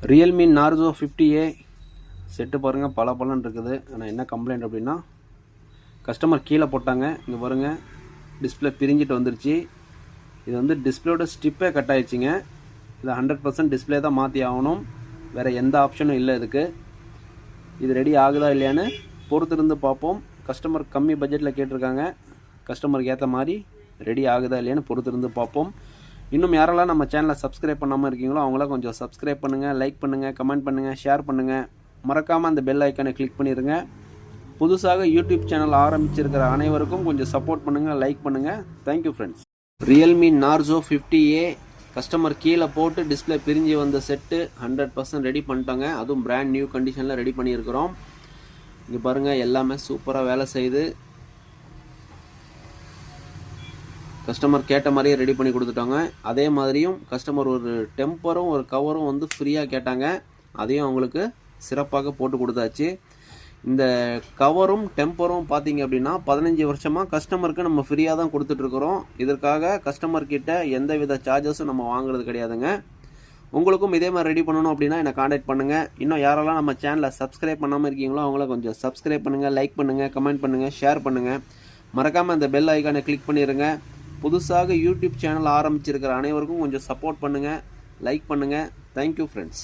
Realme Narzo 50A set பாருங்கள் பல இருக்குது. ஆனால் என்ன கம்ப்ளைண்ட் அப்படின்னா கஸ்டமர் கீழே போட்டாங்க. இங்கே பாருங்கள் டிஸ்பிளே பிரிஞ்சிட்டு வந்துருச்சு. இது வந்து டிஸ்பிளேயோட ஸ்டிப்பே கட் ஆயிடுச்சுங்க. இது 100% டிஸ்பிளே தான் மாற்றி ஆகணும். வேறு எந்த ஆப்ஷனும் இல்லை இதுக்கு. இது ரெடி ஆகுதா இல்லையான்னு பொறுத்திருந்து பார்ப்போம். கஸ்டமர் கம்மி பட்ஜெட்டில் கேட்டிருக்காங்க. கஸ்டமருக்கு ஏற்ற மாதிரி ரெடி ஆகுதா இல்லையான்னு பொறுத்திருந்து பார்ப்போம். இன்னும் யாரெல்லாம் நம்ம சேனலை சப்ஸ்கிரைப் பண்ணாமல் இருக்கீங்களோ அவங்களாம் கொஞ்சம் சப்ஸ்கிரைப் பண்ணுங்கள், லைக் பண்ணுங்கள், கமெண்ட் பண்ணுங்கள், ஷேர் பண்ணுங்கள். மறக்காமல் அந்த பெல் ஐக்கானை கிளிக் பண்ணிடுங்க. புதுசாக யூடியூப் சேனல் ஆரம்பிச்சிருக்கிற அனைவருக்கும் கொஞ்சம் சப்போர்ட் பண்ணுங்கள், லைக் பண்ணுங்கள். Thank you friends. Realme Narzo 50A customer கீழே போட்டு டிஸ்பிளே பிரிஞ்சு வந்த செட்டு 100% ரெடி பண்ணிட்டாங்க. அதுவும் பிராண்ட் நியூ கண்டிஷனில் ரெடி பண்ணியிருக்கிறோம். இங்கே பாருங்கள் எல்லாமே சூப்பராக வேலை செய்யுது. கஸ்டமர் கேட்ட மாதிரியே ரெடி பண்ணி கொடுத்துட்டாங்க. அதே மாதிரியும் கஸ்டமர் ஒரு டெம்பரும் ஒரு கவரும் வந்து ஃப்ரீயாக கேட்டாங்க. அதையும் அவங்களுக்கு சிறப்பாக போட்டு கொடுத்தாச்சு. இந்த கவரும் டெம்பரும் பார்த்தீங்க அப்படின்னா 15 வருஷமாக கஸ்டமருக்கு நம்ம ஃப்ரீயாக தான் கொடுத்துட்ருக்குறோம். இதற்காக கஸ்டமர்கிட்ட எந்தவித சார்ஜஸும் நம்ம வாங்குறது கிடையாதுங்க. உங்களுக்கும் இதே மாதிரி ரெடி பண்ணணும் அப்படின்னா என்னை காண்டாக்ட் பண்ணுங்கள். இன்னும் யாரெல்லாம் நம்ம சேனலை சப்ஸ்கிரைப் பண்ணாமல் இருக்கீங்களோ அவங்கள கொஞ்சம் சப்ஸ்கிரைப் பண்ணுங்கள், லைக் பண்ணுங்கள், கமெண்ட் பண்ணுங்கள், ஷேர் பண்ணுங்கள். மறக்காமல் அந்த பெல் ஐக்கானை கிளிக் பண்ணிடுங்க. புதுசாக யூடியூப் சேனல் ஆரம்பிச்சிருக்கிற அனைவருக்கும் கொஞ்சம் சப்போர்ட் பண்ணுங்கள், லைக் பண்ணுங்கள். Thank you friends.